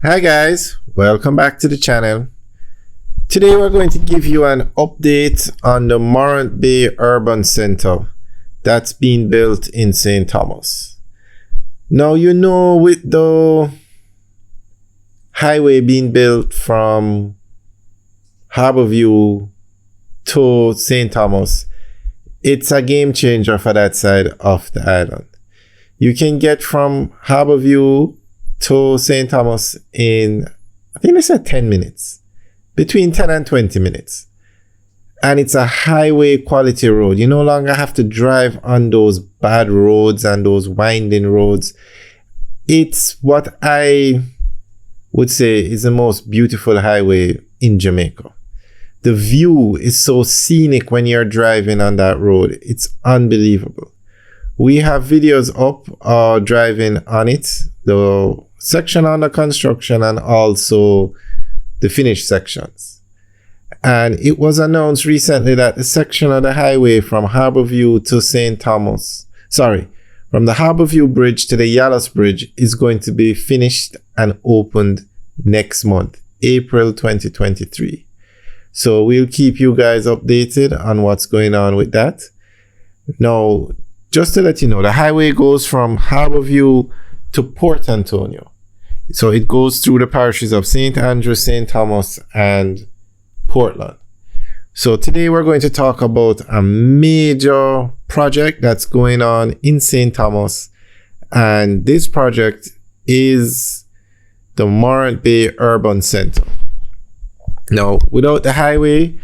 Hi guys, welcome back to the channel. Today we're going to give you an update on the Morant Bay Urban Center that's being built in St. Thomas. Now with the highway being built from Harborview to St. Thomas, it's a game changer for that side of the island. You can get from Harborview to St. Thomas in, I think they said 10 minutes, between 10 and 20 minutes. And it's a highway quality road. You no longer have to drive on those bad roads and those winding roads. It's what I would say is the most beautiful highway in Jamaica. The view is so scenic when you're driving on that road. It's unbelievable. We have videos up driving on it, the section under construction and also the finished sections. And it was announced recently that the section of the highway from Harborview to St. Thomas, from the Harborview Bridge to the Yallows Bridge is going to be finished and opened next month, April 2023. So we'll keep you guys updated on what's going on with that. Now, just to let you know, the highway goes from Harborview to Port Antonio. So it goes through the parishes of St. Andrew, St. Thomas, and Portland. So today we're going to talk about a major project that's going on in St. Thomas. And this project is the Morant Bay Urban Center. Now, without the highway,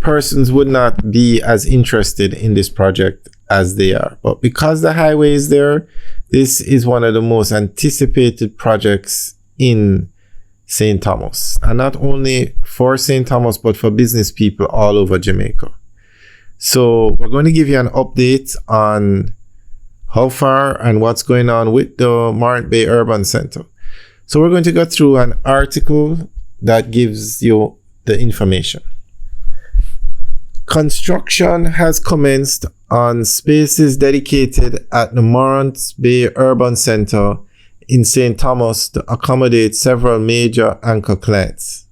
persons would not be as interested in this project as they are. But because the highway is there, this is one of the most anticipated projects in St. Thomas. And not only for St. Thomas, but for business people all over Jamaica. So we're going to give you an update on how far and what's going on with the Morant Bay Urban Center. So we're going to go through an article that gives you the information. Construction has commenced on spaces dedicated at the Morant Bay Urban Center in St. Thomas to accommodate several major anchor clients.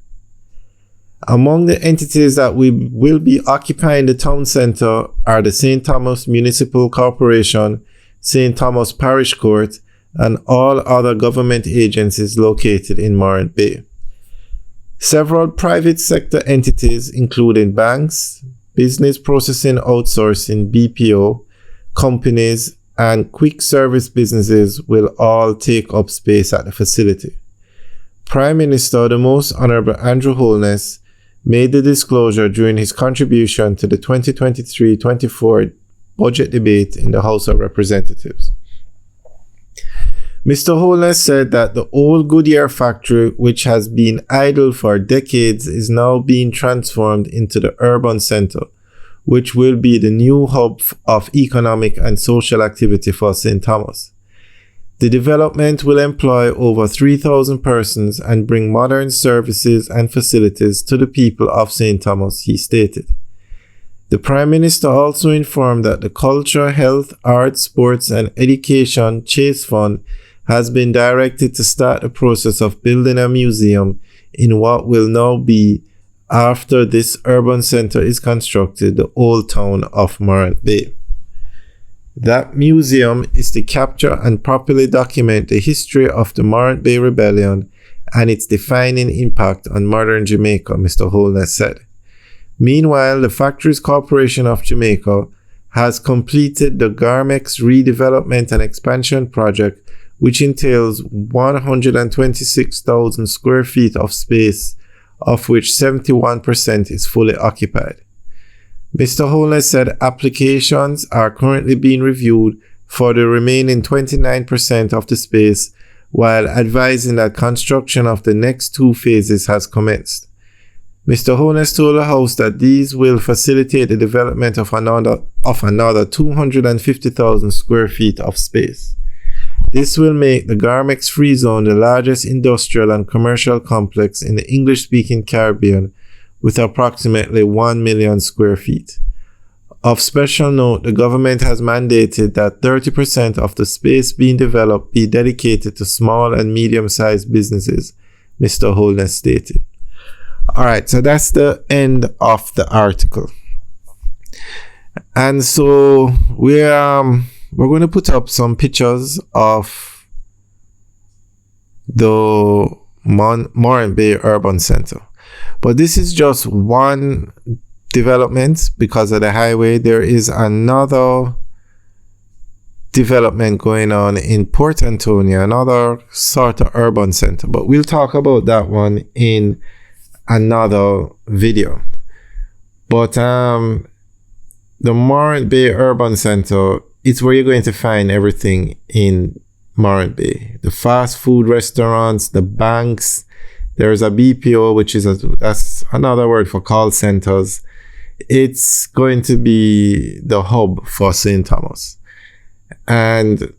Among the entities that will be occupying the town center are the St. Thomas Municipal Corporation, St. Thomas Parish Court, and all other government agencies located in Morant Bay. Several private sector entities, including banks, business processing outsourcing (BPO) companies, and quick service businesses will all take up space at the facility. Prime Minister, the Most Honorable Andrew Holness, made the disclosure during his contribution to the 2023-24 budget debate in the House of Representatives. Mr. Holness said that the old Goodyear factory, which has been idle for decades, is now being transformed into the urban center, which will be the new hub of economic and social activity for St. Thomas. The development will employ over 3,000 persons and bring modern services and facilities to the people of St. Thomas, he stated. The Prime Minister also informed that the Culture, Health, Arts, Sports and Education Chase Fund has been directed to start the process of building a museum in what will now be, after this urban center is constructed, the old town of Morant Bay. That museum is to capture and properly document the history of the Morant Bay Rebellion and its defining impact on modern Jamaica, Mr. Holness said. Meanwhile, the Factories Corporation of Jamaica has completed the Garmex redevelopment and expansion project, which entails 126,000 square feet of space, of which 71% is fully occupied. Mr. Holness said applications are currently being reviewed for the remaining 29% of the space, while advising that construction of the next two phases has commenced. Mr. Holness told the House that these will facilitate the development of another 250,000 square feet of space. This will make the Garmex Free Zone the largest industrial and commercial complex in the English-speaking Caribbean, with approximately 1 million square feet. Of special note, the government has mandated that 30% of the space being developed be dedicated to small and medium-sized businesses, Mr. Holness stated. All right, so that's the end of the article. And so we're going to put up some pictures of the Morant Bay Urban Center. But this is just one development because of the highway. There is another development going on in Port Antonio, another sort of urban center. But we'll talk about that one in another video. But the Morant Bay Urban Center, it's where you're going to find everything in Morant Bay. The fast food restaurants, the banks. There's a BPO, which is that's another word for call centers. It's going to be the hub for St. Thomas. And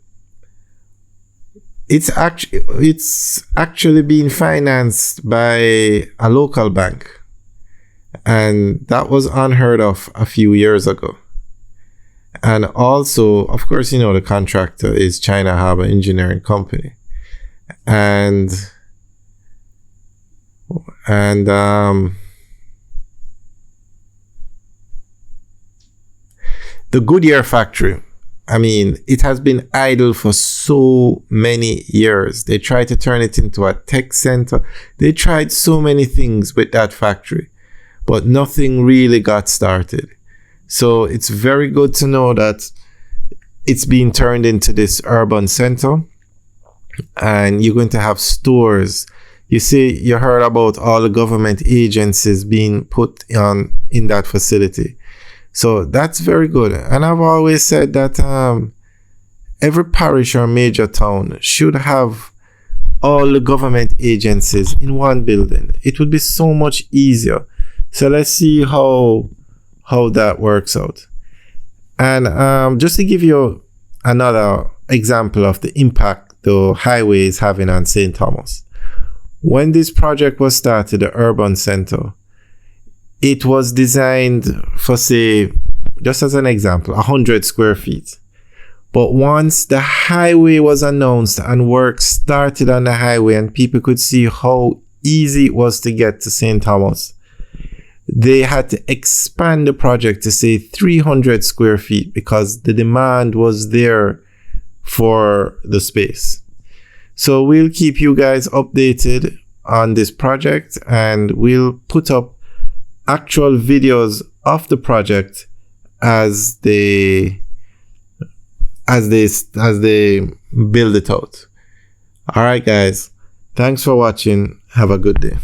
it's actually being financed by a local bank. And that was unheard of a few years ago. And also, of course, the contractor is China Harbour Engineering Company. And the Goodyear factory, it has been idle for so many years. They tried to turn it into a tech center. They tried so many things with that factory, but nothing really got started. So it's very good to know that it's being turned into this urban center, and you're going to have stores. You see, you heard about all the government agencies being put on in that facility. So that's very good. And I've always said that every parish or major town should have all the government agencies in one building. It would be so much easier. So let's see how that works out. And just to give you another example of the impact the highway is having on St. Thomas. When this project was started, the urban center, it was designed for, say, just as an example, 100 square feet. But once the highway was announced and work started on the highway and people could see how easy it was to get to St. Thomas, they had to expand the project to, say, 300 square feet because the demand was there for the space. So we'll keep you guys updated on this project, and we'll put up actual videos of the project as they build it out. All right, guys. Thanks for watching. Have a good day.